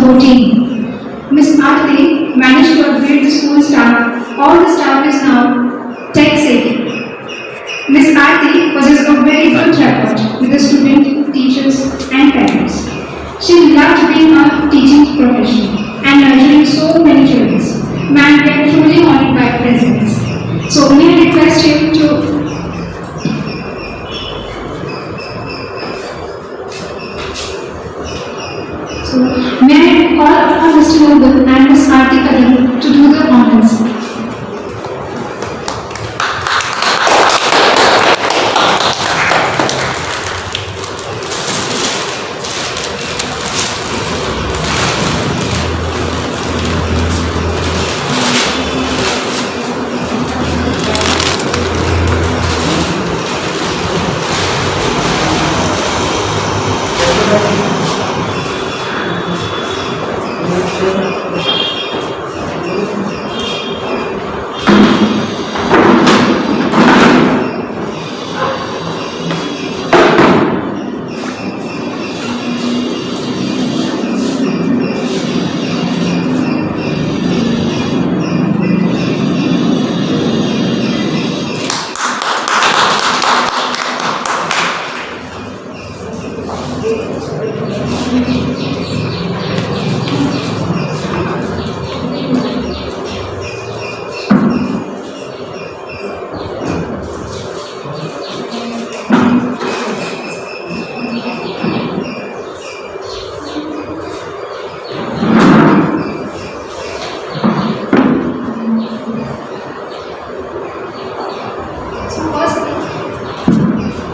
2014. Ms. Aarti managed to upgrade the school staff. All the staff is now tech savvy. Ms. Aarti possesses a very good rapport with the students, teachers, and parents. She loved being a teaching profession and nurturing so many children. Ma'am, we are truly honored by your presence. So, may I request you to may I call upon Mr. Noble and Ms. Aarti Kadam to do the honors.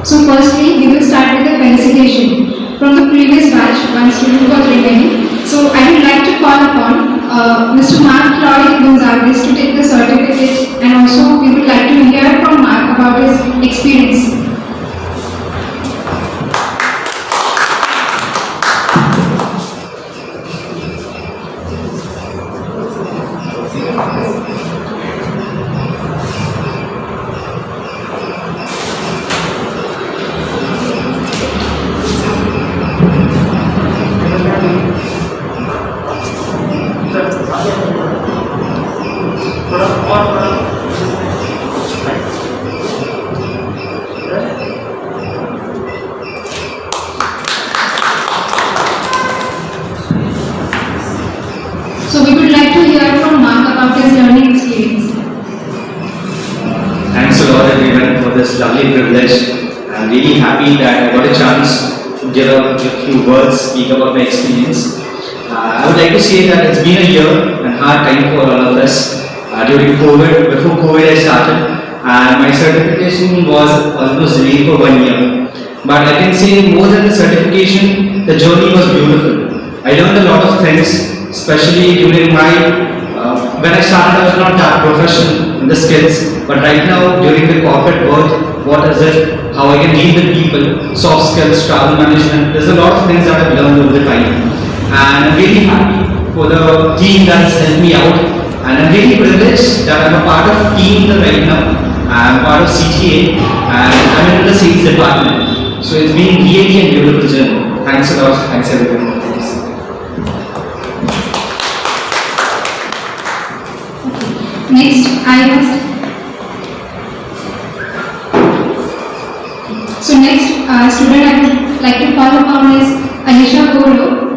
So firstly, we will start with the felicitation. From the previous batch, one student was remaining. So I would like to call upon Mr. Mark Lloyd Gonzalez to take the certificate, and also we would like to hear from Mark about his experience. So we would like to hear from Mark about his learning experience. Thanks a lot everyone for this lovely privilege. I'm really happy that I got a chance to give a few words, speak about my experience. I would like to say that it's been a year and hard time for all of us during COVID. Before COVID I started, and my certification was almost delayed for 1 year. But I can say more than the certification, the journey was beautiful. I learned a lot of things, especially during my when I started. I was not that professional in the skills, but right now during the corporate world, what is it? How I can deal with people, soft skills, travel management. There's a lot of things that I've learned over the time, and I'm really happy for the team that's helped me out, and I'm really privileged that I'm a part of team right now. I'm part of CTA, and I'm in the sales department. So it's been really a beautiful journey. Thanks a lot. Thanks everyone. Next, next student I would like to call upon is Anisha Golo.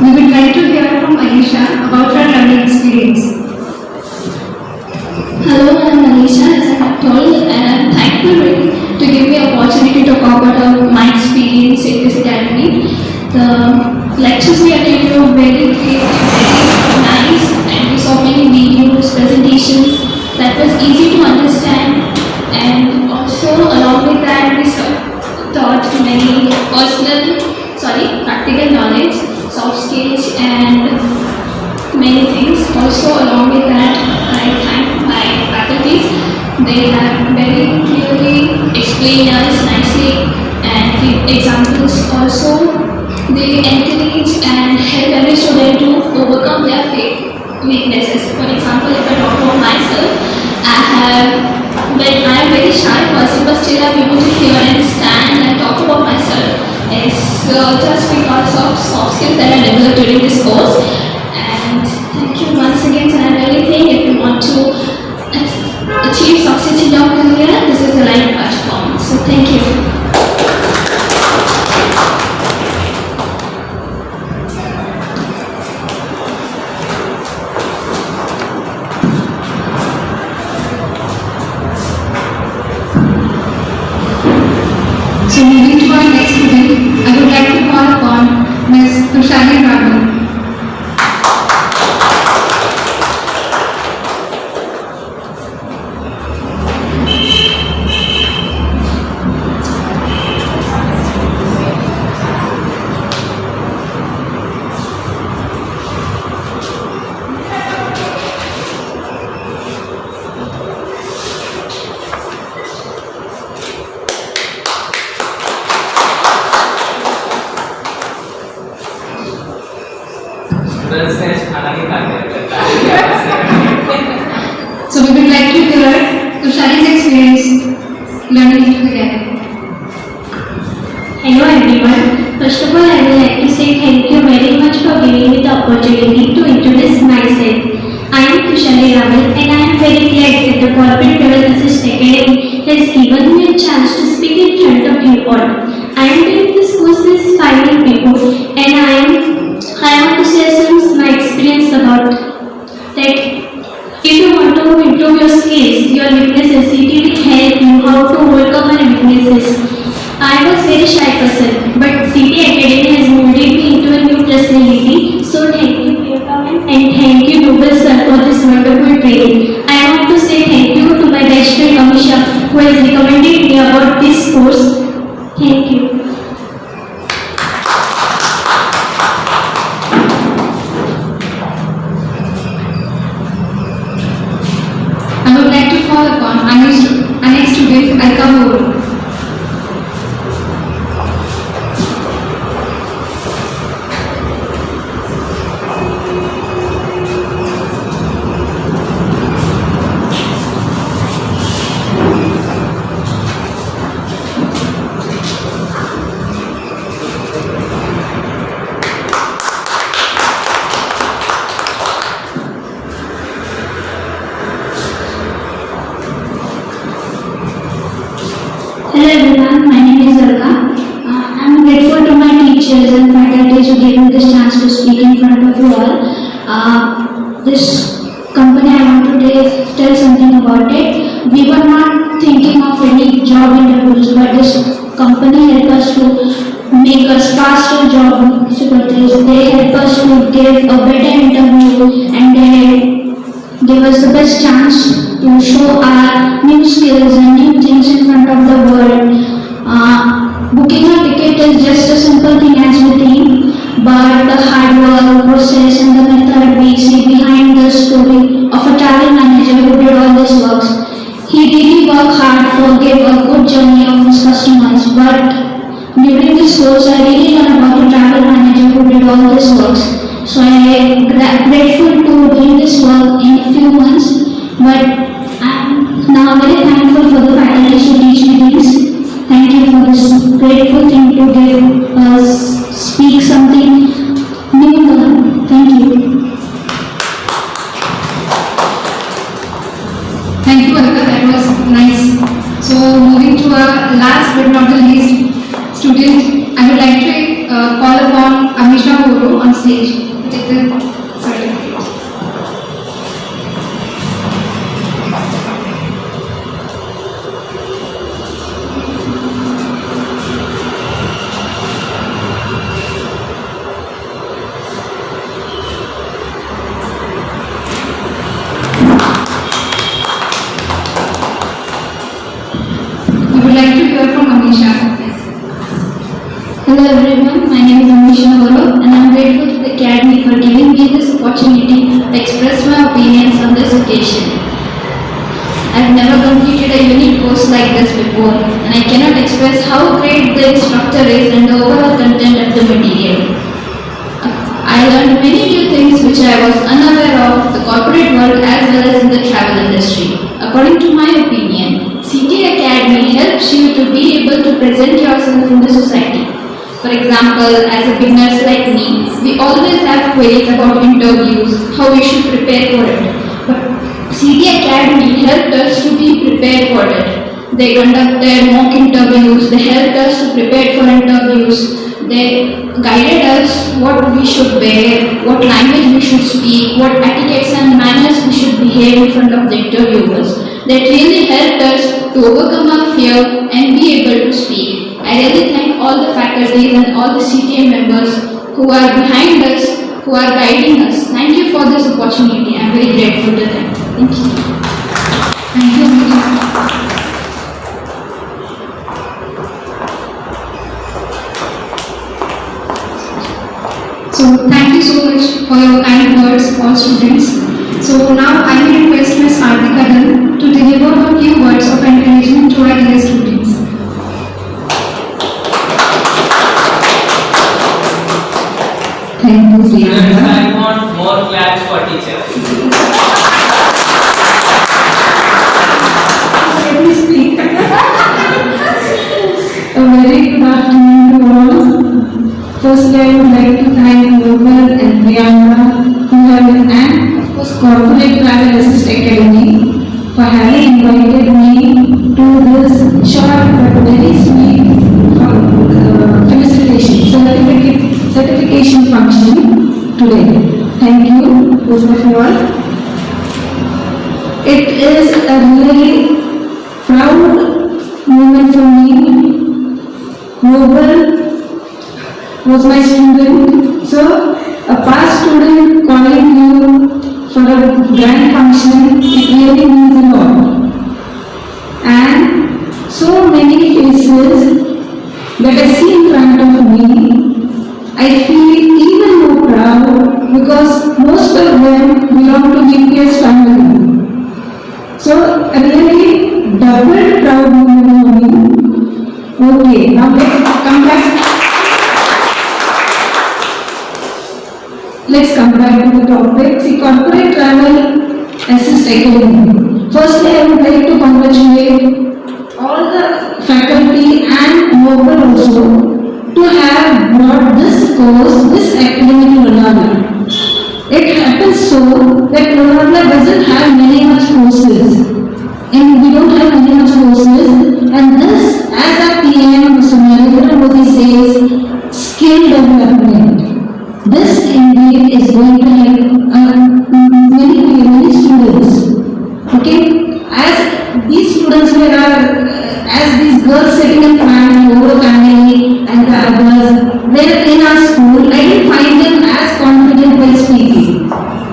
We would like to hear from Anisha about her learning experience. Hello, I am Anisha, as I have told, and I am thankful really to give me opportunity to talk about my experience in this academy. The lectures we attended were very great, very nice, and we saw many videos, presentations that was easy to understand, and also along with that we taught many practical knowledge. soft skills and many things. Also, along with that, I thank my faculties. They have very clearly explained us nicely and give examples. Also, they encourage and help every student to overcome their weaknesses. For example, if I talk about myself, when I am very shy person, but still I'm able to hear and stand and talk about myself. It's just because of soft skills that I developed during this course. And thank you once again, and I really think if you want to achieve success in your career, this is the right platform. So thank you. So moving to our next student, I would like to call upon Ms. Tushari Raman. So we would like to hear Tushari's experience learning into the academy. Hello everyone. First of all, I would like to say thank you very much for giving me the opportunity to introduce myself. I am Tushari Raval and I am very glad that the Corporate Development Academy has given me a chance to speak in front of you all. I am doing this course with 5 years before and I want to share some my experience about that. If you want to improve your skills, your weaknesses, it will help you how to overcome your weaknesses. I was very shy person, but CT Academy has molded me into a new personality. So thank you for your comment and thank you Nobel sir for this wonderful training. I want to say thank you to my best friend Amisha who has recommended me about this course. Thank you. I would like to call upon our next student, Alka Moore. Hello everyone, my name is Alka. I am grateful to my teachers and faculty who gave me this chance to speak in front of you all. This company, I want to tell something about it. We were not thinking of any job interviews, but this company helped us to make us faster job opportunities. They helped us to give a better interview and they give us the best chance to show our new skills and new things in front of the world. Booking a ticket is just a simple thing as we think, but the hard work, process and the method we see behind the story of a travel manager who did all this works. He really worked hard to give a good journey of his customers, but during this course I really learned about a travel manager who did all this works. So I am grateful to do this work in a few months, but I am now very thankful for the faculty to teach me this. Thank you for this grateful thing to give us speak something new. Thank you. Thank you, Alka. That was nice. So moving to our last but not the least student, I would like to call upon Amisha Guru on stage to take the certificate. We would like to hear from Amisha. Hello everyone, my name is Amisha Goro and and I'm grateful to the Academy for giving me this opportunity to express my opinions on this occasion. I've never completed a unique course like this before, and I cannot express how great the instructor is and the overall content of the material. I learned many new things which I was unaware of the corporate world as well as in the travel industry. According to my opinion, CTA Academy helps you to be able to present yourself in the society. For example, as a beginners like me, we always have queries about interviews, how we should prepare for it. But CTA Academy helped us to be prepared for it. They conducted mock interviews, they helped us to prepare for interviews, they guided us what we should wear, what language we should speak, what etiquettes and manners we should behave in front of the interviewers. That really helped us to overcome our fear and be able to speak. I really thank all the faculties and all the CTA members who are behind us, who are guiding us. Thank you for this opportunity. I am very grateful to them. Thank you. Thank you, Amrita. So thank you so much for your kind words, all students. So now I will request Ms. Artika Dhan to deliver a few words of encouragement to our dear students. Thank you, Students, Priyanka. I want more claps for teachers. Let me speak. A very good afternoon to all. Firstly, I would like to thank Noble and Priyanka, who have and of course Corporate Travel Assist Academy for having invited me to this short but very sweet certification function today. Thank you, both of you all. It is a really proud moment for me. Noble was my student, so a past student calling you for a grand function, it really means a lot. And so many faces that I see in front of me, I feel even more proud because most of them belong to GPS family. So a really double proud moment for me. Okay, now let's come back. Let's come back to the topic. See, Corporate Travel Assist Academy. Firstly, I would like to congratulate all the faculty and Noble also to have brought this course, this academy to Lonavala. It happens so that Lonavala doesn't have many much courses. And we don't have many much courses. And this, as our PM, Mr. Narendra Modi says, skill development. This indeed is going to help many students. Okay, as these students as these girls sitting in front, Loro family and the others, they're in our school. I didn't find them as confident while speaking,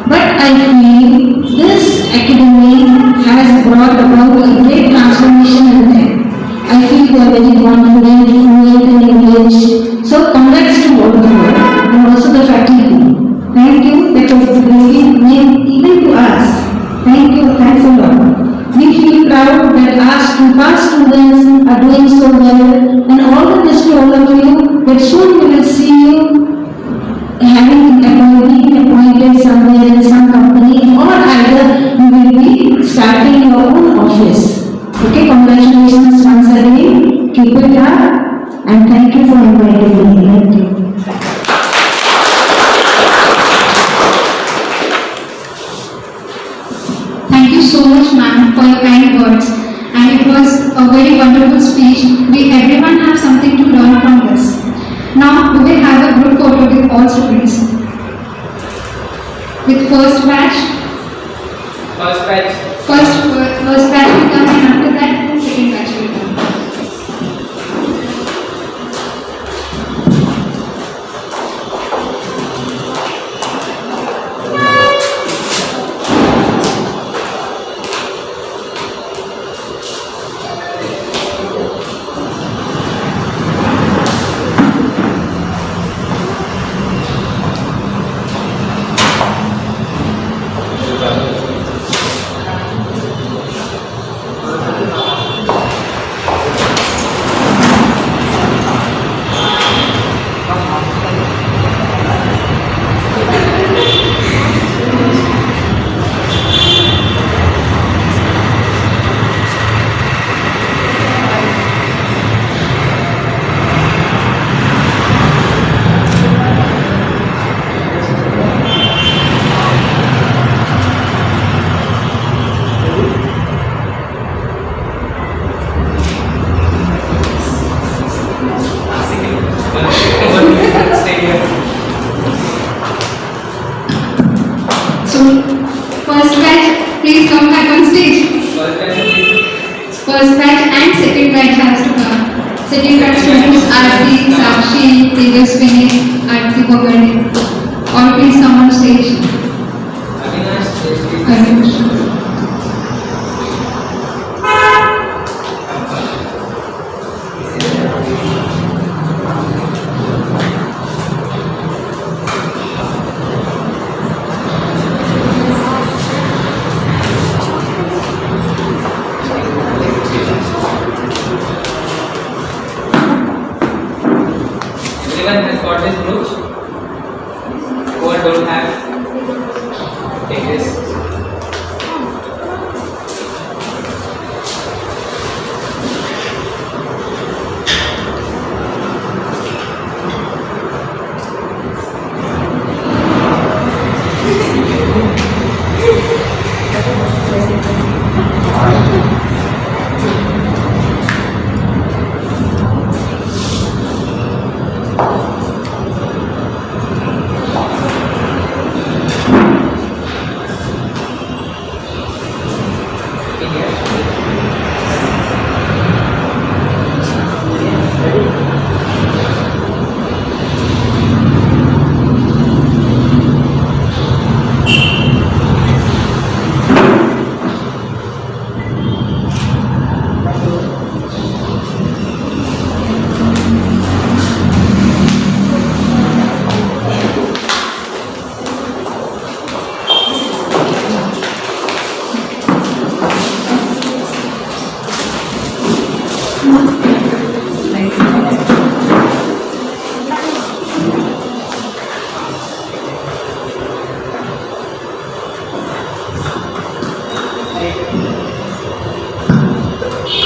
but I feel this academy has brought about a great transformation in them. I feel they are very confident, fluent, and engaged. So congrats to all of you and also the faculty. Thank you. That was really mean even to us. Thank you. Thanks a lot. We feel proud that our past students are doing so well, and all the best to all of you. That soon we will see you having appointed somewhere in some company, or either you will be starting your own office. Okay, congratulations once again. Keep it up, and thank you for inviting me. Thank you. Thank you so much, ma'am, for your kind words. And it was a very wonderful speech. We everyone have something to learn from this. Now we will have a group photo with all students. With first batch First batch. first batch will come, and after that second batch will come. First batch, please come back on stage. First batch, please. First batch and second batch has to come. Second batch students Aarti, Sakshi, Tejaswini, Aarti Bogade. All please come on stage. Avinash, please. Everyone has got this brooch? Who don't have? Take this.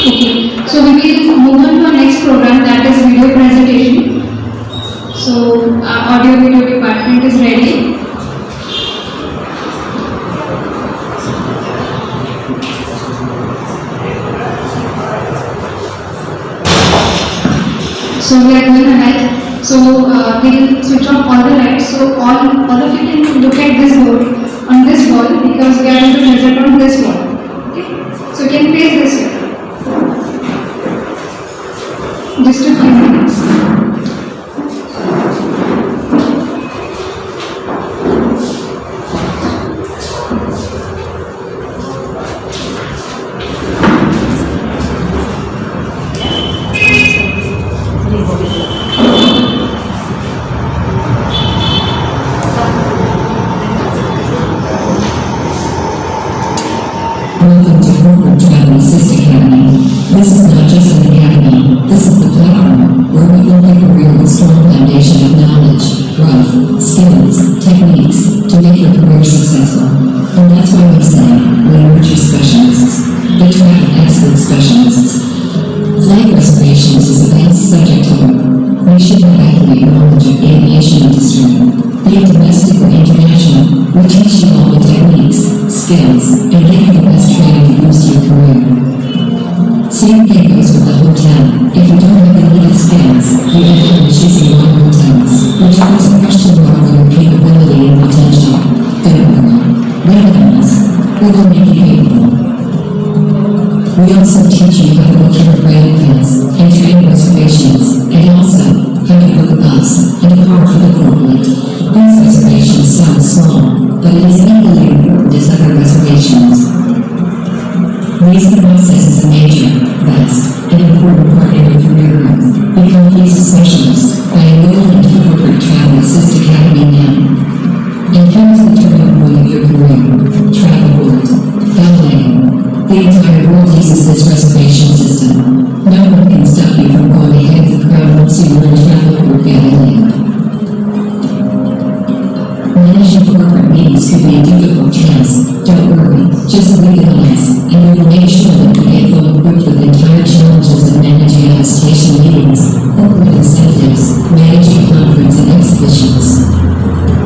Okay, so we will move on to our next program, that is video presentation. So our audio video department is ready. So we are going ahead. So we will switch off all the lights. So all of you can look at this board on this wall because we are going to present on this wall. Okay, so you can face this way. Just a few minutes. Welcome to Corporate Travel Assist Academy. This is not just an academy, this is the platform where we build a career with strong foundation of knowledge, growth, skills, techniques to make your career successful. And that's why we say, we nurture specialists, they track expert specialists. Flight reservations is advanced subject matter. We should have accurate knowledge of aviation industry. Be it domestic or international, we teach you all the techniques, skills, and give you the best training to boost your career. Same thing goes with the hotel. If you don't have the needed skills, you end up choosing wrong hotels, which puts a question mark on your capability and potential. Don't worry. Wait on us. We will make you capable. We also teach you how to book your rail plans, and train reservations, and also how to book a bus and a car for the corporate. These reservations sound small, but it is equally important as other reservations. These process is a major, vast, and important part of your career growth. Become a specialist by enrolling into Corporate Travel Assist Academy now. And here's the turning point of your career. Travel Board. Ballet. The entire world uses this reservation system. No one can stop you from going ahead of the crowd once you learn Travel Board Ballet. Managing corporate meetings could be a difficult task. Don't worry, just legalize, and we will make sure that you get fully equipped with the entire challenges of managing attestation meetings, corporate incentives, managing conference and exhibitions.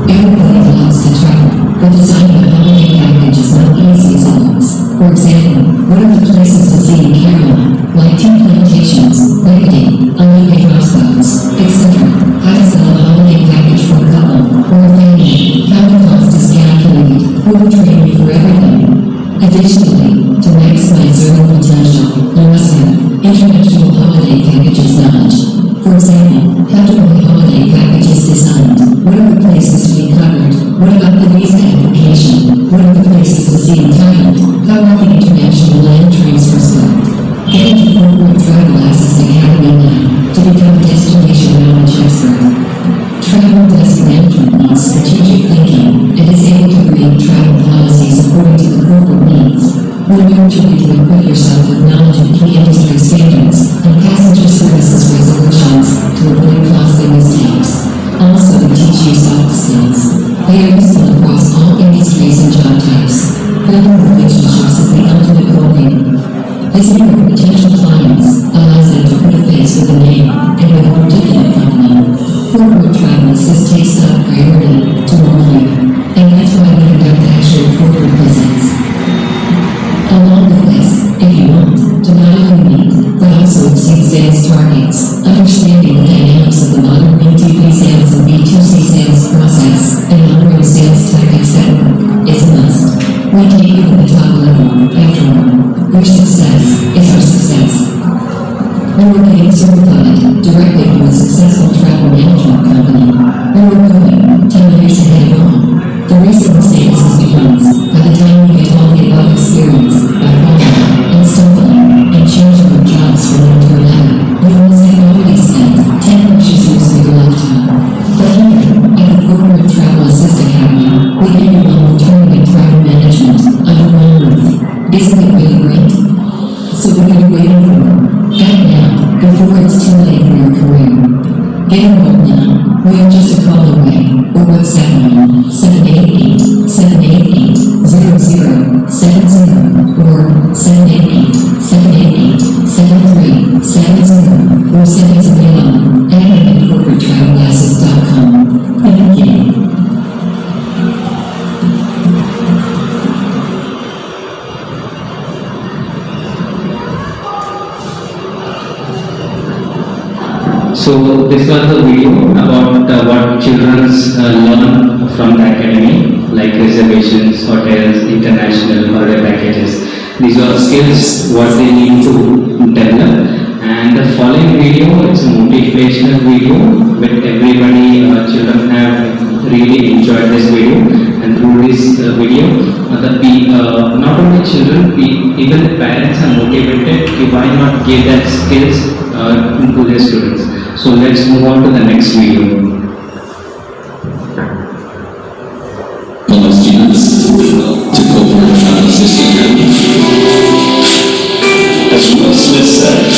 Everybody loves to travel, but designing a holiday package is not easy as it looks. For example, what are the places to see in Carolina, like tea plantations, Rickety, Olympic hospitals, etc.? How to sell a holiday package for a couple or a family? How the cost is calculated? Who will train you for every They are useful across all industries and job types. Building relationships is the ultimate goal here. Visiting with potential clients allows them to put a face with a name and with a particular company. Corporate Travel Assist takes top priority to all here, and that's why we conduct actual corporate visits. Along with this, if you want to not only meet, but also exceed sales targets, understanding the dynamics of the modern B2B sales and B2C sales process, and honoring sales tactics that work is a must. We take you to the top level, after all. Your success is our success. We were getting certified directly from a successful travel management company. We were going 10 years ahead of all. The reason we say this is because by the time we get all the above experience by falling and stumbling and changing our jobs from one to another, we almost have already spent 10 precious years of your lifetime. But here, at the Corporate Travel Assist Academy, we give you one alternative travel management under one roof. Isn't it really great? So what are you waiting for? Act now, before it's too late for your career. Get enrolled now. We are just a call away, or WhatsApp on 788-788-0070 or 788-788-7370 or send us an email at corporatetravelglasses.com. Thank you. So this was the video about what children learn from the academy, like reservations, hotels, international holiday packages. These are skills what they need to develop. And the following video is a motivational video with everybody. Children have really enjoyed this video, and through this video, not only children, even the parents are motivated. Why not give that skills to their students? So let's move on to the next video. Hello students, to Corporate Travel Assist Academy. As Will Smith said,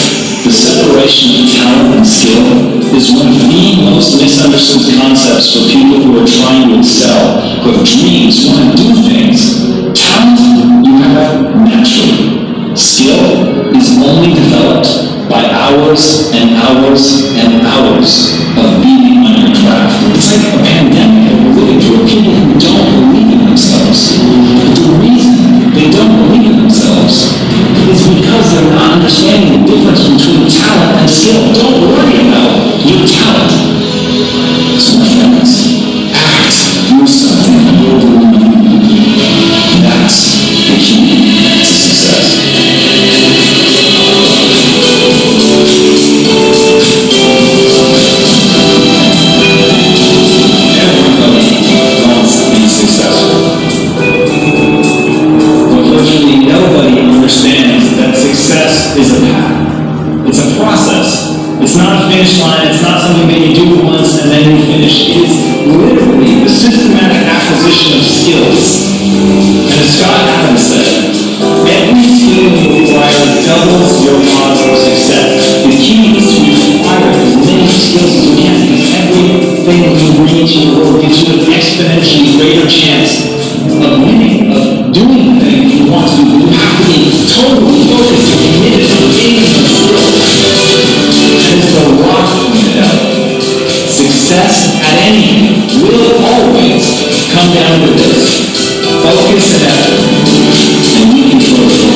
the separation of talent and skill is one of the most misunderstood concepts for people who are trying to excel, who have dreams, want to do things. Talent you have naturally. Skill is only developed by hours and hours and hours of being on your craft. It's like a pandemic that we're living through, people who don't believe in themselves. The reason they don't believe in themselves is because they're not understanding the difference between talent and skill. Don't worry about your talent. So my friends, act, do something, and you'll believe. That's the key to success. Nobody understands that success is a path. It's a process. It's not a finish line. It's not something that you do once and then you finish. It is literally the systematic acquisition of skills. And as Scott Adams said, every skill you acquire doubles your odds of success. The key is to acquire as many skills as you can, because everything you bring into your world gives you an exponentially greater chance of winning, of doing the thing you want to do. You have to be totally focused and committed to gaining the thrill. And as the Rock pointed out, success at anything will always come down to this: focus and effort. And we control it all.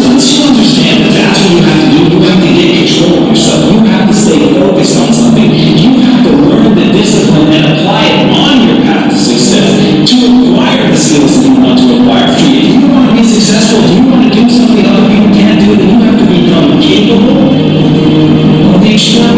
Once you understand that that's what you have to do, you have to get control of yourself. You have to stay focused on something. You have to learn the discipline and apply it on your path to success to acquire the skills that you want to acquire. If you want to be successful, if you want to do something other people can't do, then you have to become capable of the extraordinary.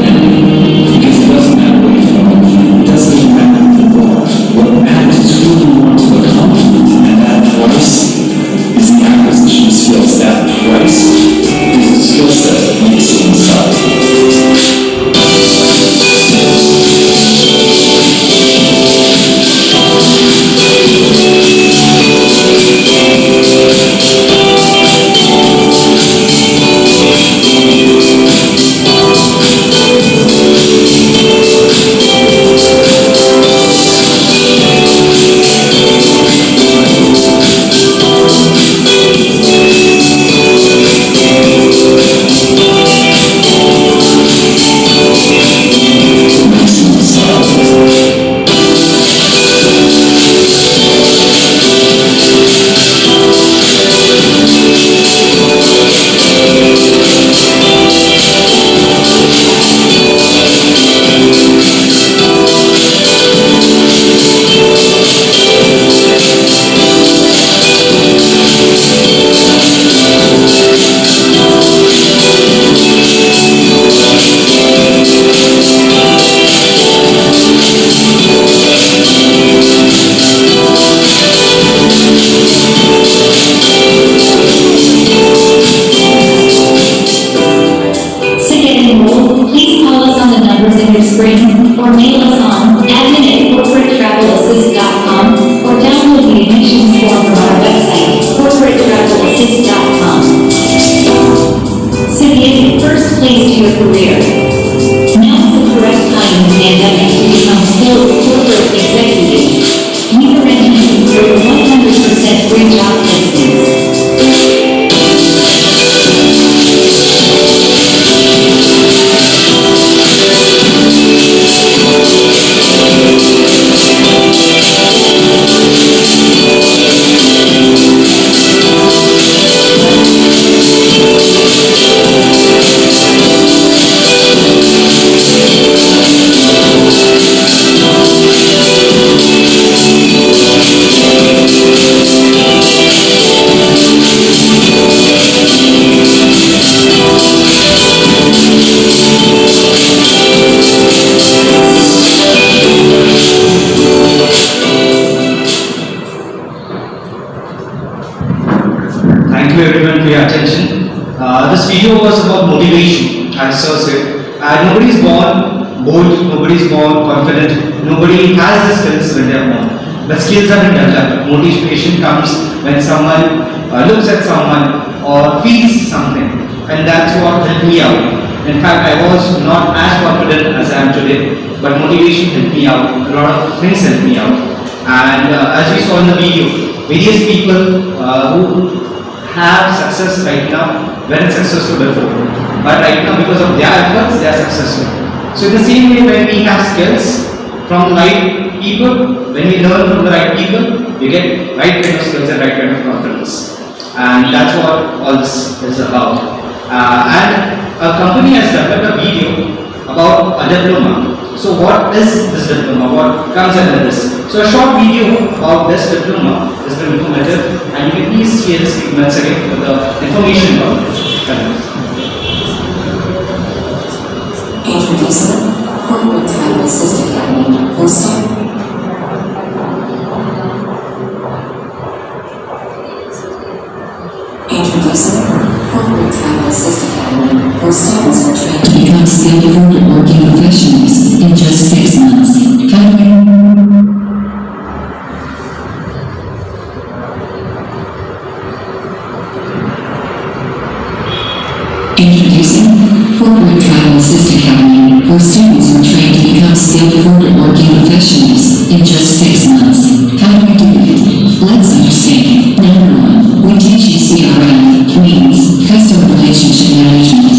spring or mail us on admin@corporatetravelassist.com or download the admissions form from our website, corporatetravelassist.com. Cynthia, first place to your career. Now is the correct time in the pandemic to become skilled corporate executive. We recommend over 100% free job placements. Thank you everyone for your attention. This video was about motivation, as Sir said. Nobody is born bold, nobody is born confident, nobody has the skills when they are born. But skills are been developed. Motivation comes when someone looks at someone or feels something, and that's what helped me out. In fact, I was not as confident as I am today, but motivation helped me out. A lot of things helped me out. And as we saw in the video, various people who have success right now weren't successful before, but right now because of their efforts they are successful. So in the same way, when we have skills from the right people, when we learn from the right people, we get right kind of skills and right kind of confidence, and that's what all this is about. And a company has developed a video about a diploma. So what is this diploma? What comes under this? So a short video about this diploma is very informative, and you can please see this once again with the information about it. Introducing Corporate Travel Assist Academy, hosting Introducing Corporate Travel Assist Academy, where students are trained to become skilled corporate working professionals in just 6 months. How do we Introducing Corporate Travel Assist Academy, where students are trained to become skilled corporate working professionals in just 6 months. How do we do it? Let's understand. Number 1, we teach you CRM, means customer relationship management.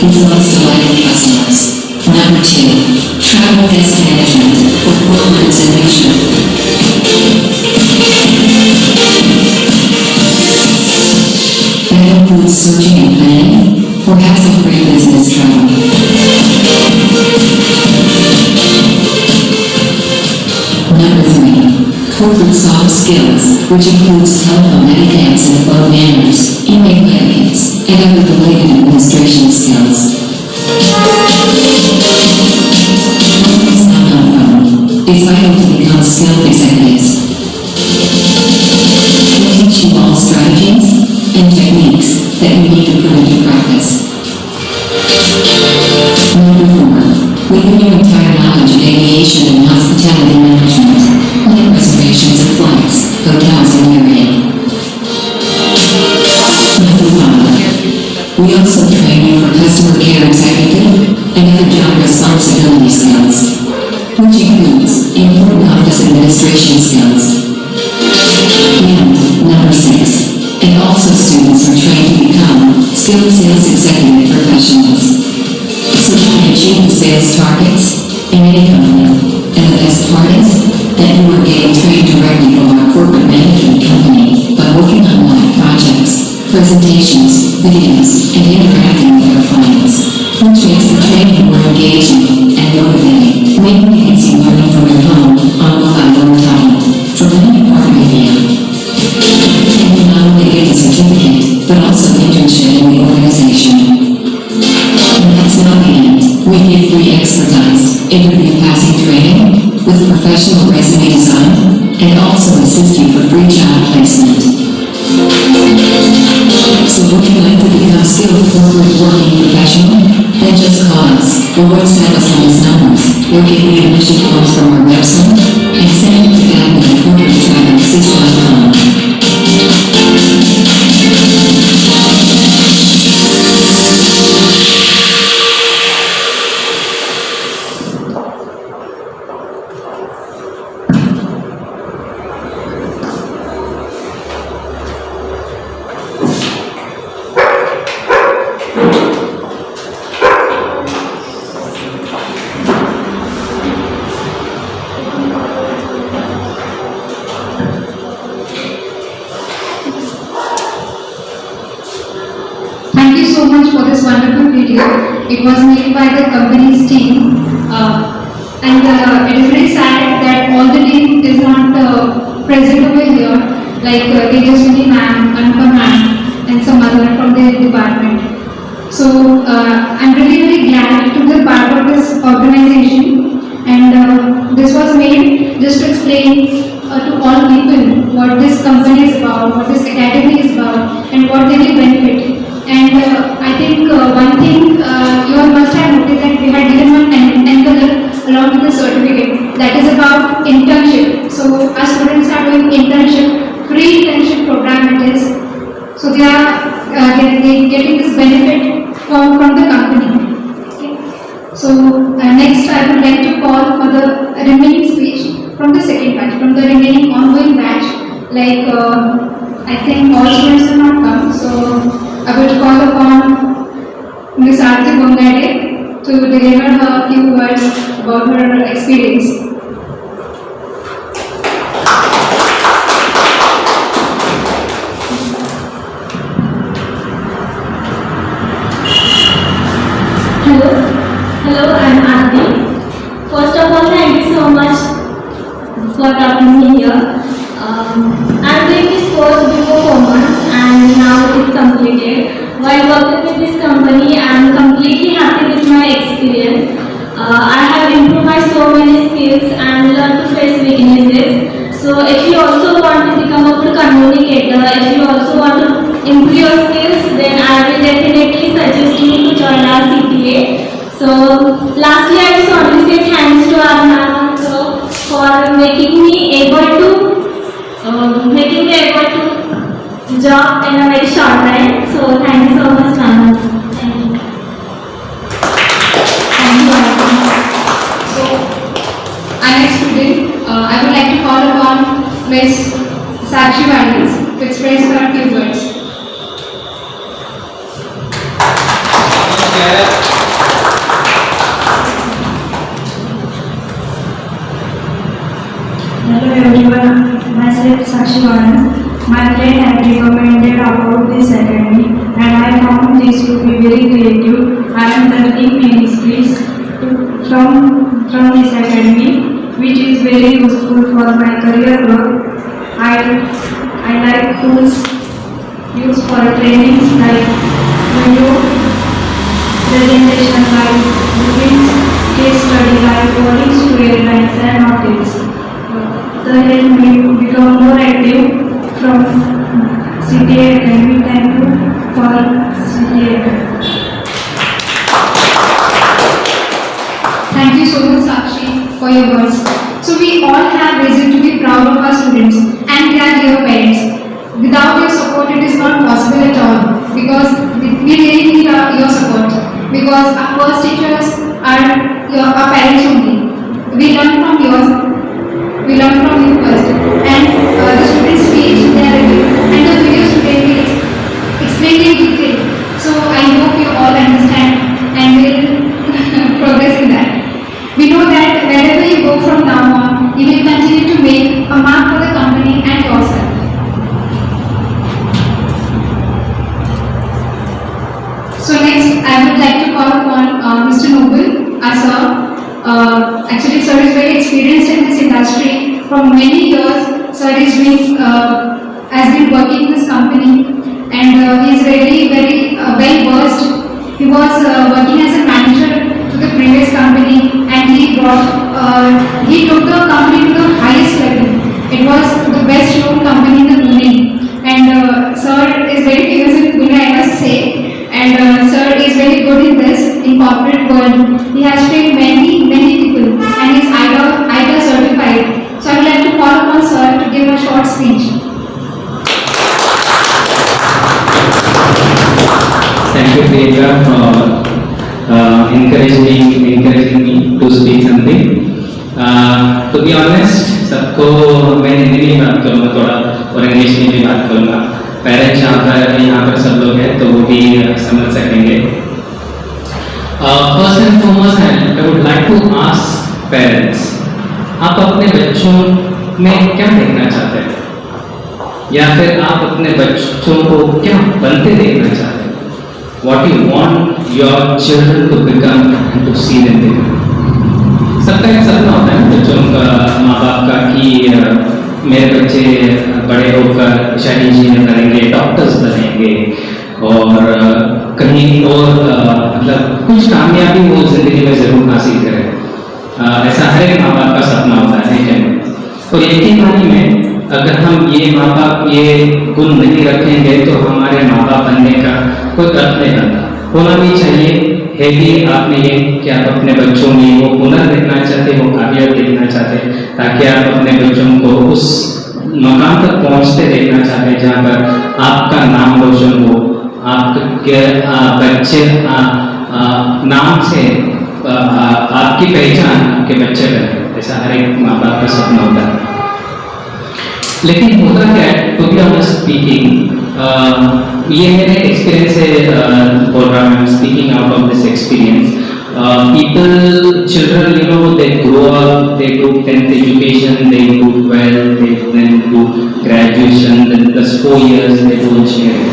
Results delighting customers. Number 2, travel desk management for corporates and leisure. That includes searching and planning for hassle-free business travel. Number 3, corporate soft skills, which includes telephone etiquette and phone manners, email etiquette, and other related administration skills. Focus on our phone. It's vital to become skilled executives. We'll teach you all strategies and techniques that you need to put into practice. Number 4, we give you entire knowledge of aviation and hospitality management, like reservations of flights, hotels, and area. Number 5, we also train you for customer care executive and other job responsibility skills, which includes important office administration skills. And number 6, and also students are trained to become skilled sales executive professionals. So you can achieve the sales targets in any company. And the best part is that you are getting trained directly from our corporate management company by working on live projects, presentations, videos, and interacting with our clients, which makes the training more engaging and motivating, making it easy learning from your home on mobile or tablet from any part of India. And you not only get a certificate, but also internship in the organization. And that's not the end. We give free expertise, interview passing training, with professional resume design, and also assist you for free job placement. So Would you like to become a skilled corporate working professional? Then just call us or WhatsApp us on these numbers or get the admission forms from our website and send it to admin@corporatetrafficassist.com. Thank you so much for this wonderful video. It was made by the company's team. And it is very sad that all the team is not present over here, like Tejaswini ma'am, Anupam ma'am, and some other from the department. So I'm really glad to be part of this organization, and this was made just to explain to all people what this company is about, what this academy is about, and what they will benefit. And I think one thing you all must have noticed that we had given one envelope along with the certificate that is about internship. So our students are doing internship, free internship program it is. So they are getting this benefit from the company. Okay. So next I would like to call for the remaining speech from the second batch, from the remaining ongoing batch. Like I think all students have not come, so I would call upon Ms. Aarti Bongade to deliver her few words about her experience. Hello, I'm Aarti. First of all, thank you so much for talking me here. I'm doing this course before 4 months and now it is completed. While working with this company, I am completely happy with my experience. I have improved so many skills and learned to face weaknesses. So if you also want to become a good communicator, if you also want to improve your skills, then I will definitely suggest you to join our CTA. So lastly, I just want to say thanks to our ma'am also for making me able to job in a very short time. So thank you so much, ma'am. Thank you. Thank you, Aarti. So our next student, I would like to call upon Ms. Sakshi Valis to express her few words. Hello everyone, myself Sakshi Varan. My friend had recommended about this academy and I found this to be very creative. I am learning many skills from this academy, which is very useful for my career growth. I like tools used for trainings like video, presentation like movies, case study like coding to airlines and hotels. That helped me become more active from CTA Academy. Thank you for CTA Academy. Thank you so much, Sakshi, for your words. So we all have reason to be proud of our students and their dear parents. Without your support, it is not possible at all, because we really need your support. Because our first teachers are our parents only. We learn from yours. We learn from you first, and the students' speech, they are ready, and the video student will explain in detail. So I hope you all understand and will progress in that. We know that wherever you go from now on, you will continue to make a mark for the company and yourself. So next, I would like to call upon Mr. Noble, our sir. Actually, sir is very experienced in this industry. For many years, sir has been working in this company, and he is very well versed. He was working as a manager to the previous company, and he took the company to the highest level. It was the best known company in the Pune, and sir is very famous in Pune. I must is very good in this, in corporate world. He has trained many people and is IDA certified. So I would like to call upon sir to give a short speech. Thank you, Priyanka, for encouraging me to speak something. To be honest, सबको मैं हिंदी में बात करूँगा थोड़ा और English में भी बात करूँगा. पेरेंट्स यहाँ पर सब लोग हैं तो वो भी समझ सकेंगे. First and foremost, I would like to ask parents, आप अपने बच्चों में क्या देखना चाहते हैं? या फिर आप अपने बच्चों को क्या बनते देखना चाहते हैं? What you want your children to become and to see them become. सबका एक सपना होता है बच्चों का, माँ बाप का, कि मेरे बच्चे बड़े होकर शायद इंजीनियर बनेंगे, डॉक्टर्स बनेंगे और कहीं और मतलब कुछ कामयाबी वो जिंदगी में जरूर हासिल करें. ऐसा हर एक माँ बाप का सपना होता है क्या? और यकीन मानी में अगर हम ये माँ बाप ये गुण नहीं रखेंगे तो हमारे माँ बाप बनने का कोई अर्थ नहीं बनता. होना भी चाहिए है भी आपने ये कि आप अपने बच्चों में वो हुनर देखना चाहते, वो काबिलियत देखना चाहते, ताकि आप अपने बच्चों को उस मकाम तक पहुंचते देखना चाहते जहाँ पर आपका नाम रोशन हो, आपके बच्चे नाम से आपकी पहचान आपके बच्चे बने. ऐसा हर एक माँ बाप का सपना होता है. लेकिन होता क्या है, टू बी ऑनेस्ट स्पीकिंग, ये मेरे एक्सपीरियंस से बोल रहा हूँ, speaking out of this experience. People, children, you know, they grow up, they do 10th education, they do 12th, they then do graduation, then plus 4 years they do engineering.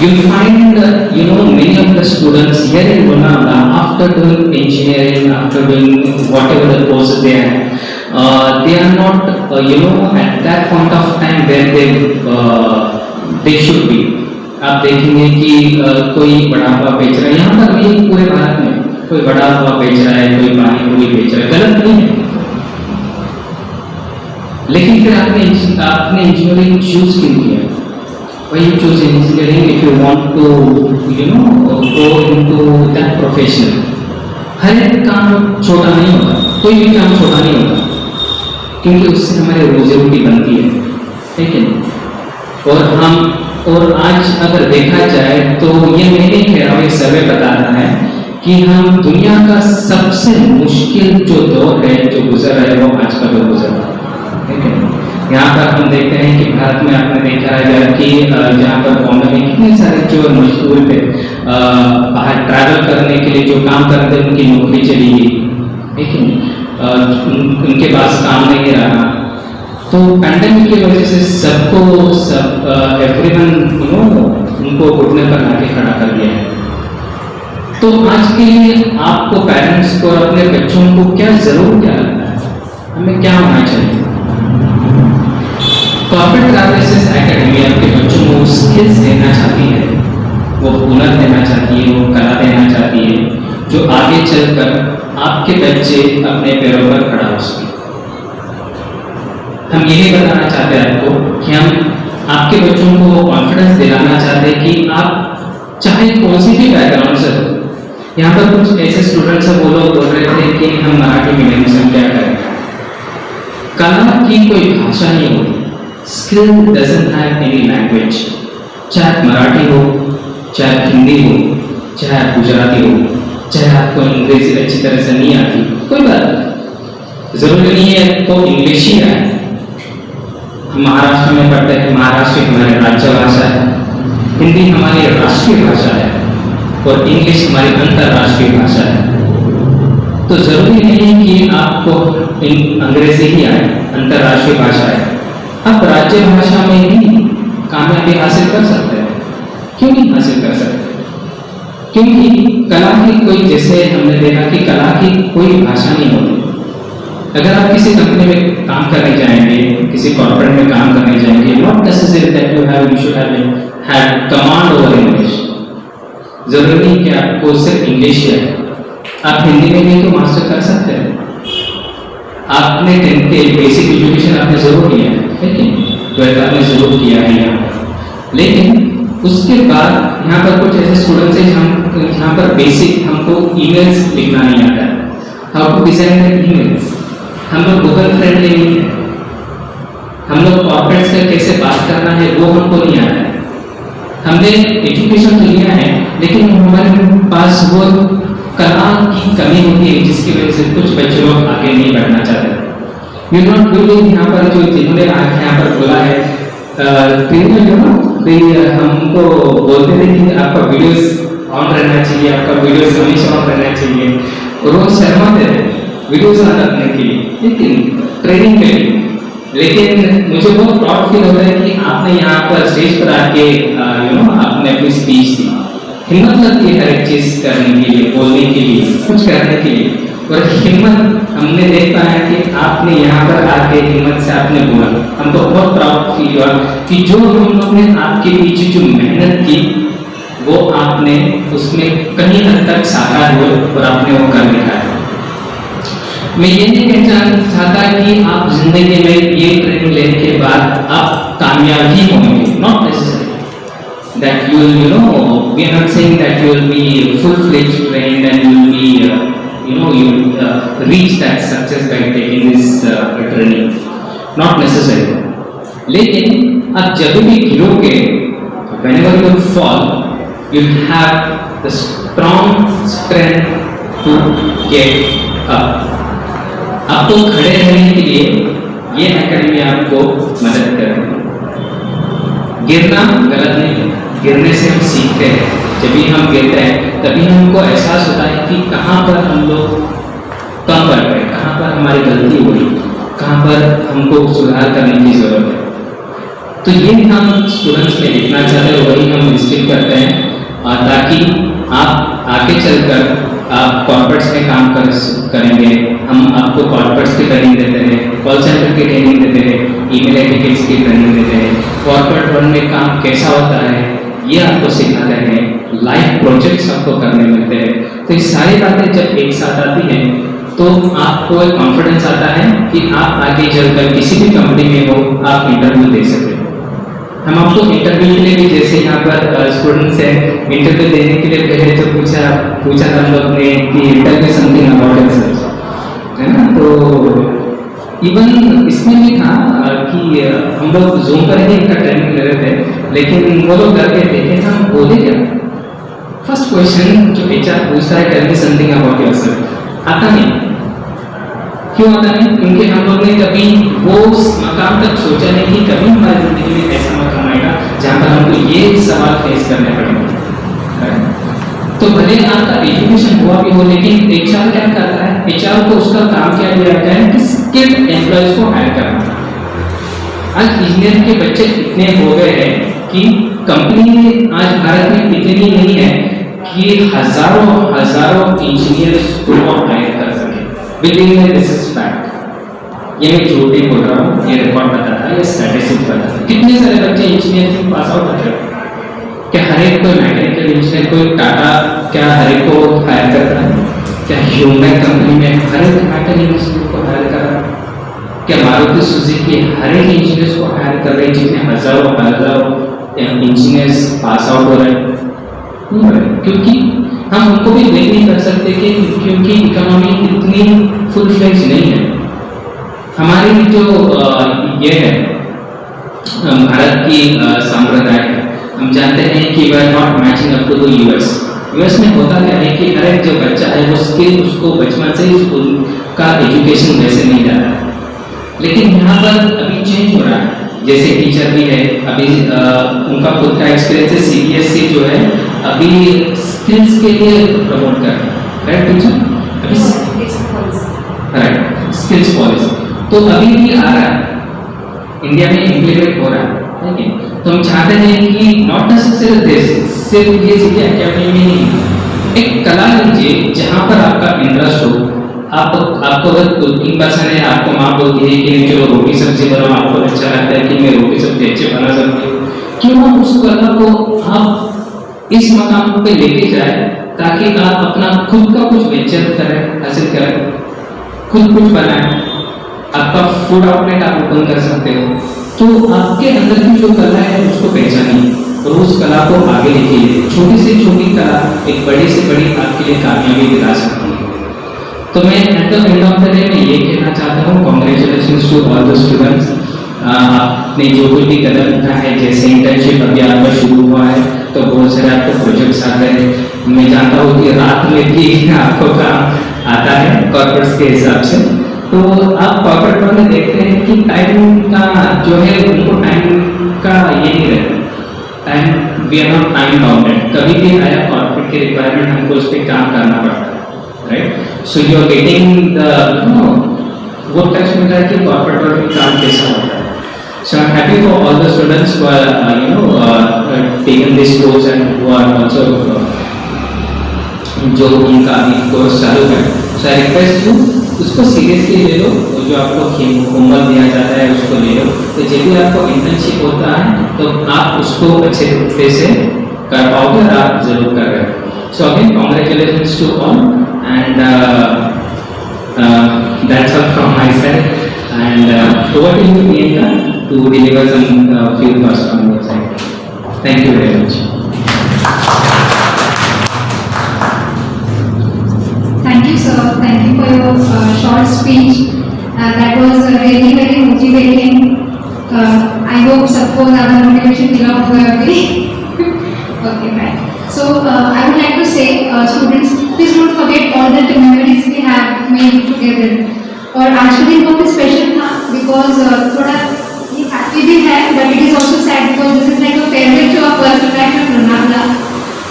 You'll find, you know, many of the students here in Lonavala, after doing engineering, after doing whatever the courses they have, they are not, you know, at that point of time where they should be. आप देखेंगे कि कोई बड़ा हुआ बेच रहा है, यहाँ पर भी पूरे भारत में कोई बड़ा हुआ बेच रहा है, कोई पानी पूरी बेच रहा है, गलत नहीं है. लेकिन फिर आपने इंजीनियरिंग चूज क्यों किया? Why you choose engineering if you want to, you know, go into that profession? हर एक काम छोटा नहीं होता, कोई भी काम छोटा नहीं होता, क्योंकि उससे हमारे रोजी रोटी बनती है, ठीक है? और आज अगर देखा जाए तो ये मैं नहीं कह रहा हूँ, ये सर्वे बता रहा है कि हम दुनिया का सबसे मुश्किल जो दौर है जो गुजर रहा है वो आज का दौर गुजर रहा है, ठीक है? यहाँ पर हम देखते हैं कि भारत में आपने देखा है कि जहाँ पर बॉम्बे में कितने सारे जो मजदूर थे बाहर ट्रैवल करने के लिए जो काम करते थे उनकी नौकरी चली गई, ठीक है? उनके पास काम नहीं रहा. तो पैंडेमिक की वजह से सब एवरीवन, यू नो, उनको घुटने पर लाके खड़ा कर दिया है. तो आज के लिए आपको पेरेंट्स को अपने बच्चों को क्या जरूर क्या लगता है, हमें क्या होना चाहिए? कॉर्पोरेट सर्विसेज एकेडमी आपके बच्चों को स्किल्स देना चाहती है, वो हुनर देना चाहती है, वो कला देना चाहती है, जो आगे चलकर आपके बच्चे अपने पैरों पर खड़ा हो सके. हम यही बताना चाहते हैं आपको कि हम आपके बच्चों को कॉन्फिडेंस दिलाना चाहते हैं कि आप चाहे कौन सी भी बैकग्राउंड से हो. यहाँ पर कुछ ऐसे स्टूडेंट्स हैं वो लोग बोल रहे थे कि हम मराठी मीडियम से क्या करें. कला की कोई भाषा नहीं होती. Skill doesn't have any language. चाहे मराठी हो, चाहे हिंदी हो, चाहे गुजराती हो, चाहे आपको अंग्रेजी अच्छी तरह से नहीं आती, कोई बात नहीं, जरूरी नहीं है आपको इंग्लिश ही आए. महाराष्ट्र में पढ़ते हैं, महाराष्ट्र हमारी राज्य भाषा है, हिंदी हमारी राष्ट्रीय भाषा है और इंग्लिश हमारी अंतर्राष्ट्रीय भाषा है. तो जरूरी नहीं कि आपको अंग्रेजी ही आए, अंतर्राष्ट्रीय भाषा है, आप राज्य भाषा में ही कामयाबी हासिल कर सकते हैं. क्यों नहीं हासिल कर सकते? क्योंकि कला की कोई, जैसे हमने देखा कि कला की कोई भाषा नहीं होती. अगर आप किसी कंपनी में काम करने जाएंगे, किसी कॉर्पोरेट में काम करने जाएंगे, not necessary that you should have command over English. जरूरी नहीं कि आपको सिर्फ इंग्लिश है, आप हिंदी में भी तो मास्टर कर सकते हैं. आपने 10th बेसिक एजुकेशन आपने जरूर किया है, ठीक है, 12th आपने जरूर किया है यहाँ पर, लेकिन उसके बाद यहाँ पर कुछ ऐसे स्टूडेंट्स हैं हम यहाँ पर बेसिक हमको ईमेल्स लिखना नहीं आता है, how to design the emails. हम लोग गूगल फ्रेंडली नहीं है, हम लोग कॉर्पोरेट से कैसे बात करना है वो हमको नहीं आता है। हमने एजुकेशन तो लिया है लेकिन हमारे पास वो कला की कमी होती है जिसकी वजह से कुछ बच्चे लोग आगे नहीं बढ़ना चाहते। यू नॉट बिलीव यहाँ पर जो जिन्होंने आज यहाँ पर बोला है हमको बोलते थे कि आपका वीडियोस ऑन रहना चाहिए, आपका वीडियोस हमेशा ऑन रहना चाहिए, और वो शर्मा थे वीडियोस ऑन रखने के लिए, लेकिन ट्रेनिंग के लिए। लेकिन मुझे बहुत प्राउड फील होता है कि आपने यहाँ पर स्टेज पर आके आपने अपनी स्पीच दी। हिम्मत लगती है हर एक चीज करने के लिए, बोलने के लिए, कुछ करने के लिए, और हिम्मत हमने देख पाया कि आपने यहाँ पर आके हिम्मत से आपने बोला। हमको बहुत प्राउड फील हुआ कि जो हम लोग ने आपके पीछे जो मेहनत की वो आपने उसमें कहीं हद तक साकार हुए और आपने वो कर दिखाया। मैं ये नहीं कहना चाहता कि आप जिंदगी में ये ट्रेनिंग लेने के बाद आप कामयाब ही होंगे, not necessary that you will, we are not saying that you will be full-fledged trained and you will be, you will reach that success by taking this training, not necessary. लेकिन आप जब भी गिरोगे, whenever you fall, you have the strong strength to get up. आपको खड़े रहने के लिए ये एकेडमी आपको मदद करेगी। गिरना गलत नहीं है, गिरने से हम सीखते हैं। जब भी हम गिरते हैं तभी हमको एहसास होता है कि कहाँ पर हम लोग कम पड़ गए, कहाँ पर हमारी गलती हुई, कहाँ पर हमको सुधार करने की जरूरत है। तो ये हम स्टूडेंट्स में लिखना चाहते हैं, वही हम इंस्टिल करते हैं, और ताकि आप आगे चलकर आप कॉर्पोरेट्स में काम करेंगे। हम आपको कॉर्पोरेट्स की ट्रेनिंग देते हैं, कॉल सेंटर की ट्रेनिंग देते हैं, ईमेल एटिकेट्स की ट्रेनिंग देते हैं, कॉर्पोरेट वर्ल्ड में काम कैसा होता है ये आपको सिखाते हैं, लाइव प्रोजेक्ट्स आपको करने मिलते हैं। तो ये सारी बातें जब एक साथ आती हैं तो आपको एक कॉन्फिडेंस आता है कि आप आगे चलकर किसी भी कंपनी में हो आप इंटरव्यू दे सकें। हम आपको इंटरव्यू के लिए भी, जैसे यहाँ पर स्टूडेंट्स हैं, इंटरव्यू देने के लिए पहले तो पूछा था हम लोग ने कि इंटरव्यू समथिंग अबाउट योरसेल्फ, है ना। तो इवन इसमें भी था कि हम लोग जूम पर ही इनका ट्रेनिंग ले रहे थे, लेकिन वो लोग करके देखे थे, हम बोले क्या, फर्स्ट क्वेश्चन जो एचआर पूछता है tell me something about yourself, आता नहीं। क्यों आता नहीं? क्योंकि हम लोग ने कभी वो मकाम तक सोचा नहीं कि कभी हमारी जिंदगी में ऐसा मकाम आएगा जहाँ पर हमको ये सवाल फेस करने पड़ेंगे। तो भले आपका एजुकेशन हुआ भी हो, लेकिन एचआर क्या करता है, एचआर को उसका काम क्या दिया जाता है कि स्किल्ड एम्प्लॉयज को हायर करना। आज इंजीनियर के बच्चे इतने हो गए हैं कि कंपनी आज भारत में इतनी नहीं है कि हजारों इंजीनियर्स को हायर कर सके। Believe me, this is fact. ये मैं झूठ नहीं बोल रहा हूँ, ये रिकॉर्ड बताता है, ये स्टैटिस्टिक्स बताता है। कितने सारे बच्चे इंजीनियरिंग पास आउट होते हैं? क्या हर एक कोई मैकेनिकल इंजीनियर, कोई टाटा क्या हर एक को हायर करता है? क्या ह्यूंडई कंपनी में हर एक मैकेनिकल इंजीनियर को हायर कर रहा है? क्या मारुति सुजुकी हर एक इंजीनियर्स को हायर कर रही है, जिसमें हजारों इंजीनियर्स पास आउट हो रहे हैं? क्योंकि हम उनको भी वेट नहीं कर सकते कि क्योंकि इकोनॉमी इतनी फुल फ्लेज नहीं है। हमारी जो ये है भारत की संप्रदाय है, हम जानते हैं कि we are not matching up to the US में होता क्या है कि हर एक जो बच्चा है वो स्किल उसको बचपन से ही स्कूल का एजुकेशन वैसे नहीं जाता है। लेकिन यहाँ पर अभी चेंज हो रहा है, जैसे टीचर भी है अभी उनका खुद का एक्सपीरियंस है, सीबीएसई जो है अभी स्किल्स के लिए प्रमोट कर रहा है, right teacher? Right, skills policy तो अभी भी आ रहा है, इंडिया में इम्प्लीमेंट हो रहा है। तो हम चाहते हैं कि नॉट नेसेसरी दिस सिर्फ ये सीधे एकेडमी में नहीं, एक कला लीजिए जहाँ पर आपका इंटरेस्ट हो। आपको अगर कुकिंग पसंद है, आपको माँ बोलती है कि चलो रोटी सब्जी बनाओ, आपको अच्छा लगता है कि मैं रोटी सब्जी अच्छे बना सकती हूँ, क्यों ना उस कला को आप इस मकाम पे लेके जाए ताकि आप अपना खुद का कुछ वेंचर करें, हासिल करें, खुद कुछ बनाएं, आपका फूड आउटलेट आप ओपन कर सकते हो। तो आपके अंदर की जो कला है उसको पहचानिए। और उस कला को आगे लेके जाइए। छोटी से छोटी कला एक बड़ी से बड़ी आपके लिए कामयाबी दिला सकती है। तो मैं at the end of the day में ये कहना चाहता हूँ, congratulations to all the students. आपने जो कुछ भी कदम उठा है, जैसे इंटर्नशिप अभी आपका शुरू हुआ है तो बहुत सारे आपको प्रोजेक्ट्स आ गए। मैं जानता हूँ कि रात में भी आपको काम आता है कॉर्पोरेट्स के हिसाब से। तो आप कॉर्पोरेट वाले देखते हैं कि टाइम का जो है उनको टाइम का ये नहीं रहता, time we are not time bounded. कभी भी आया कॉर्पोरेट की रिक्वायरमेंट, हमको उस पर काम करना पड़ता है, right. So you are getting the वो टच मिल रहा है कि कॉर्पोरेट वर्ल्ड में काम कैसा होता है। So I'm happy for all the students who are taken this course and who are also जो उनका अभी कोर्स चालू है। So I request you उसको सीरियसली ले लो, जो आपको होमवर्क दिया जाता है उसको ले लो। तो जब भी आपको इंटर्नशिप होता है तो आप उसको अच्छे तरीके से कर पाओगे और आप जरूर कर रहे हो। So again congratulations to all and that's all from my side and over to you Priyanka to deliver some few thoughts from your side. Thank you very much. Thank you, sir. Thank you for your short speech. That was really very motivating. I hope सबको ज़्यादा motivation मिला होगा अभी. Okay, right. So I would like to say, students, please don't forget all the memories we have made together. और आज का दिन बहुत स्पेशल था because थोड़ा ये हैप्पी भी है but it is also sad because this is like a farewell to our personal life of Lonavala.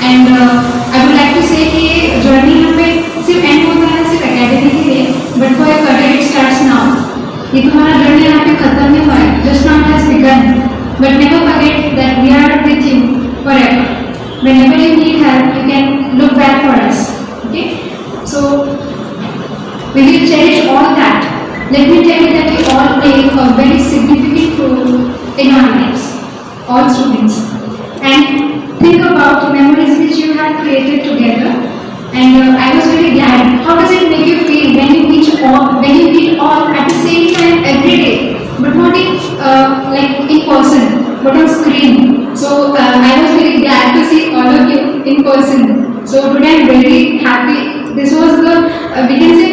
And I would like to say कि ये जर्नी हमें सिर्फ एंड होता है सिर्फ एकेडमी के लिए but for your career it starts now. ये तुम्हारा जर्नी यहाँ पे खत्म नहीं हुआ है, just now it has begun. But never forget that we are with you forever. Whenever you need help, you can look back for us. Okay? So we will cherish all that. Let me tell you that we all play a very significant role in our lives, all students. And think about memories which you have created together. And I was very glad. How does it make you feel when you meet all at the same time every day, but not in like in person, but on screen? So I was very glad to see all of you in person. So today I'm very happy. This was the we can say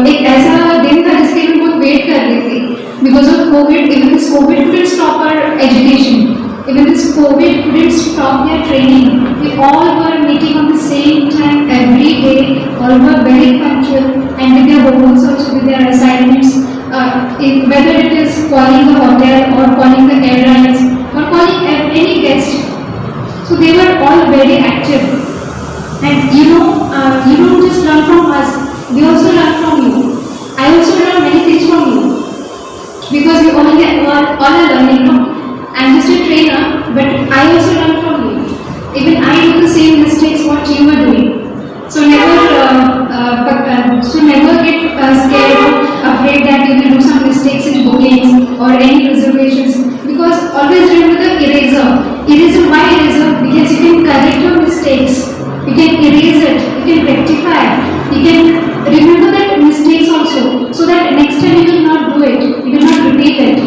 एक ऐसा दिन था जिसके लिए बहुत wait कर रही थी. Because of COVID, even this COVID couldn't stop our education. Even this COVID couldn't stop their training. We all were meeting on the same time every day. All were very punctual and with their homeworks also, with their assignments. Whether it is calling the hotel or calling the airlines or calling any guest. So they were all very active. And you don't just learn from us, we also learn from you. I also learn many things from you. Because we all are learning now. I'm just a trainer, but I also learn from you. Even I do the same mistakes what you are doing. So never get scared or afraid that you will do some mistakes in bookings or any reservations. Because always remember the eraser. Eraser, why eraser? Because you can correct your mistakes. You can erase it, you can rectify it, you can remember that mistakes also, so that next time you will not do it, you will not repeat it.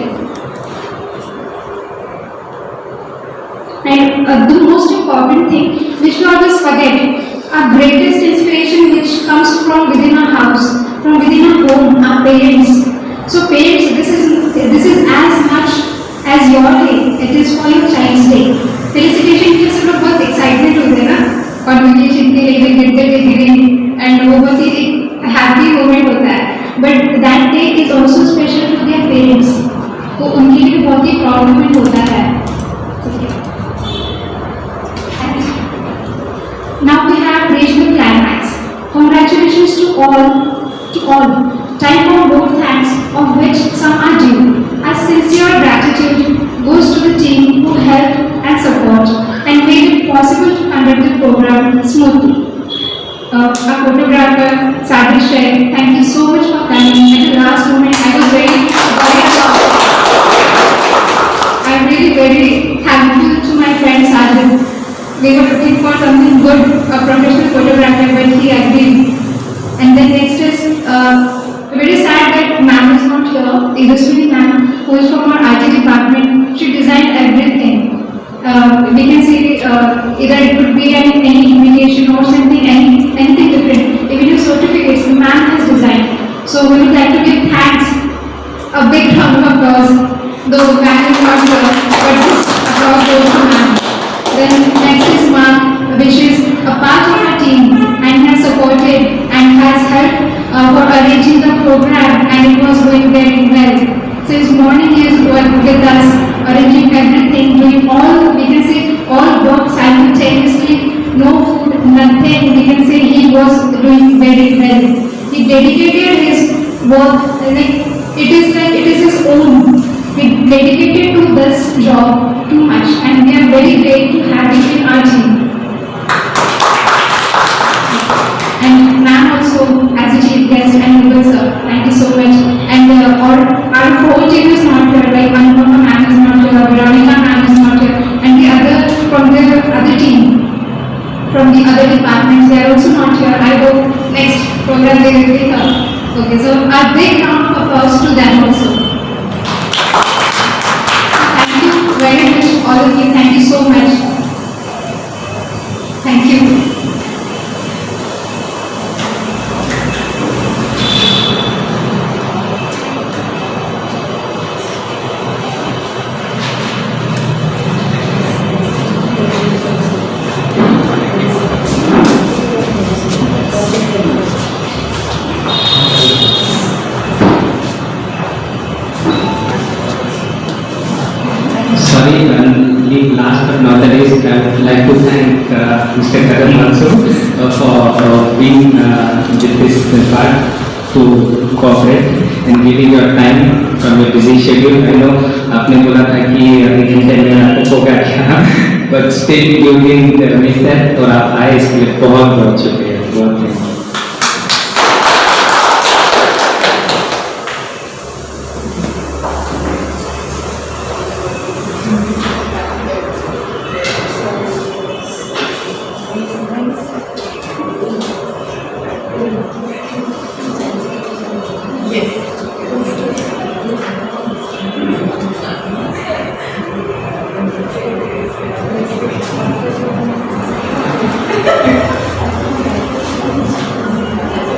And the most important thing, which we always forget, our greatest inspiration which comes from within our house, from within our home, our parents. So parents, this is as much as your day, it is for your child's day. Felicitation के सब लोग बहुत excited होते हैं ना, convocation के लिए भी गिफ्ट के गिविंग एंड वो बहुत ही हैप्पी मोमेंट होता है. But that day is also special to their parents. तो उनके लिए बहुत ही प्राउड मोमेंट होता है. Now we have reached the climax. Congratulations to all. Time for more thanks, of which some are due. Our sincere gratitude goes to the team who helped and support and made it possible to conduct the program smoothly. Our photographer, Sajid Sheikh, thank you so much for coming. At the last moment, I was very worried about. I'm really very thankful to my friend Sajid. We were looking for something good, a professional photographer, but he agreed. And then next is very sad that ma'am is not here. Tejaswini ma'am, who is from our IT department, she designed everything. we can say either it could be any invitation or something, anything different. Even if certificates the ma'am has designed. So we would like to give thanks, a big round of applause. Though ma'am is not here, but this applause goes to ma'am. Then next is ma'am, which is a part of our team and has supported and has helped for arranging the program, and it was going very well. Since morning he has worked with us, arranging everything, doing all, we can say, all work simultaneously, no food, nothing, we can say he was doing very well. He dedicated his work, it is his own. He dedicated to this job too much, and we are very great to have him in our team. And ma'am also as a chief guest, and Google sir, thank you so much. And our whole team is not here, like Anupama ma'am is not here, Veronica ma'am is not here, and the other from the other team, from the other departments, they are also not here. I hope next program they will be here. Okay, so a big round of applause to them also. Thank you very much, all of you. Thank you so much. Thank you. Sorry, and last but not the least, I would like to thank Mr. Karan also for being with this part to cooperate and giving your time from your busy schedule. I know आपने बोला था कि एक घंटे में आपको होगा क्या, but still you didn't miss that और आप आए इसके लिए बहुत बहुत शुक्रिया.